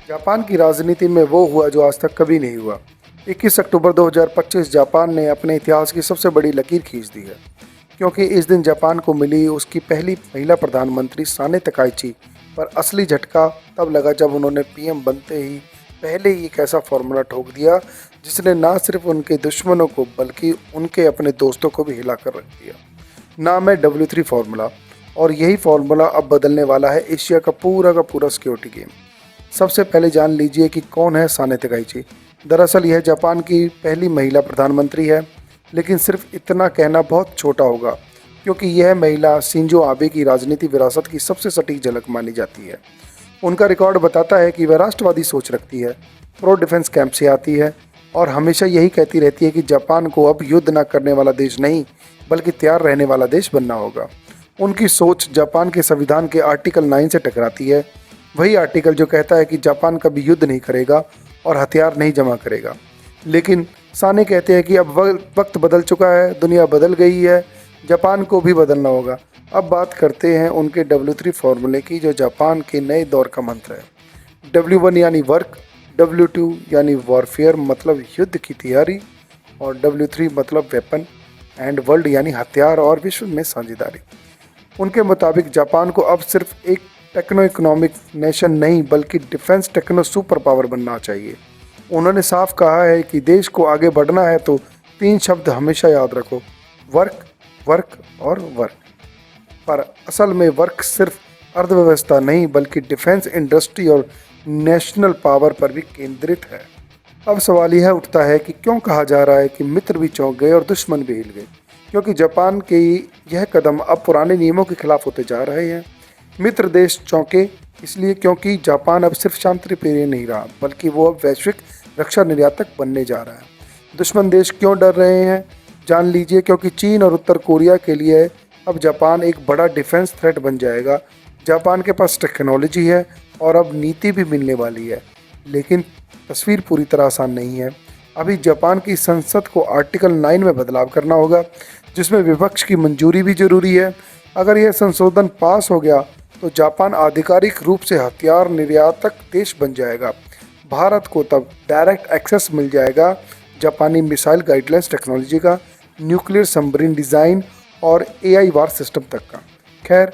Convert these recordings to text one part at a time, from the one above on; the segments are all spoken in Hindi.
जापान की राजनीति में वो हुआ जो आज तक कभी नहीं हुआ। 21 अक्टूबर 2025 जापान ने अपने इतिहास की सबसे बड़ी लकीर खींच दी है, क्योंकि इस दिन जापान को मिली उसकी पहली महिला प्रधानमंत्री साने तकाइची पर असली झटका तब लगा जब उन्होंने पीएम बनते ही पहले ही एक ऐसा फॉर्मूला ठोक दिया जिसने ना सिर्फ उनके दुश्मनों को बल्कि उनके अपने दोस्तों को भी हिलाकर रख दिया। नाम है W3 फार्मूला, और यही फार्मूला अब बदलने वाला है एशिया का पूरा सिक्योरिटी गेम। सबसे पहले जान लीजिए कि कौन है साने तकाइची। दरअसल यह जापान की पहली महिला प्रधानमंत्री है, लेकिन सिर्फ इतना कहना बहुत छोटा होगा, क्योंकि यह महिला शिंजो आबे की राजनीति विरासत की सबसे सटीक झलक मानी जाती है। उनका रिकॉर्ड बताता है कि वह राष्ट्रवादी सोच रखती है, प्रो डिफेंस कैंप से आती है और हमेशा यही कहती रहती है कि जापान को अब युद्ध न करने वाला देश नहीं बल्कि तैयार रहने वाला देश बनना होगा। उनकी सोच जापान के संविधान के आर्टिकल 9 से टकराती है, वही आर्टिकल जो कहता है कि जापान कभी युद्ध नहीं करेगा और हथियार नहीं जमा करेगा। लेकिन साने कहते हैं कि अब वक्त बदल चुका है, दुनिया बदल गई है, जापान को भी बदलना होगा। अब बात करते हैं उनके W3 फार्मूले की, जो जापान के नए दौर का मंत्र है। W1 यानी वर्क, W2 यानी वॉरफेयर मतलब युद्ध की तैयारी, और W3 मतलब वेपन, एंड वर्ल्ड यानी हथियार और विश्व में साझेदारी। उनके मुताबिक जापान को अब सिर्फ एक टेक्नो इकोनॉमिक नेशन नहीं बल्कि डिफेंस टेक्नो सुपर पावर बनना चाहिए। उन्होंने साफ कहा है कि देश को आगे बढ़ना है तो 3 शब्द हमेशा याद रखो, वर्क, वर्क और वर्क। पर असल में वर्क सिर्फ अर्थव्यवस्था नहीं बल्कि डिफेंस इंडस्ट्री और नेशनल पावर पर भी केंद्रित है। अब सवाल यह उठता है कि क्यों कहा जा रहा है कि मित्र भी चौंक गए और दुश्मन भी हिल गए। क्योंकि जापान के यह कदम अब पुराने नियमों के खिलाफ होते जा रहे हैं। मित्र देश चौंके इसलिए क्योंकि जापान अब सिर्फ शांति प्रिय नहीं रहा बल्कि वो अब वैश्विक रक्षा निर्यातक बनने जा रहा है। दुश्मन देश क्यों डर रहे हैं, जान लीजिए। क्योंकि चीन और उत्तर कोरिया के लिए अब जापान एक बड़ा डिफेंस थ्रेट बन जाएगा। जापान के पास टेक्नोलॉजी है और अब नीति भी मिलने वाली है, लेकिन तस्वीर पूरी तरह आसान नहीं है। अभी जापान की संसद को आर्टिकल 9 में बदलाव करना होगा, जिसमें विपक्ष की मंजूरी भी जरूरी है। अगर यह संशोधन पास हो गया तो जापान आधिकारिक रूप से हथियार निर्यातक देश बन जाएगा। भारत को तब डायरेक्ट एक्सेस मिल जाएगा जापानी मिसाइल गाइडलाइंस टेक्नोलॉजी का, न्यूक्लियर सबमरीन डिज़ाइन और AI वार सिस्टम तक का। खैर,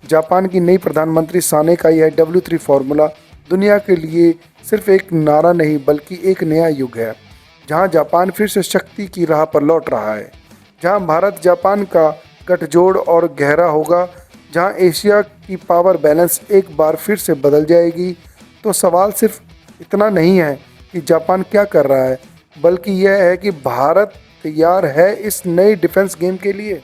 जापान की नई प्रधानमंत्री साने का यह W3 फार्मूला दुनिया के लिए सिर्फ एक नारा नहीं बल्कि एक नया युग है, जहां जापान फिर से शक्ति की राह पर लौट रहा है, जहां भारत जापान का गठजोड़ और गहरा होगा, जहां एशिया की पावर बैलेंस एक बार फिर से बदल जाएगी। तो सवाल सिर्फ इतना नहीं है कि जापान क्या कर रहा है, बल्कि यह है कि भारत तैयार है इस नए डिफेंस गेम के लिए।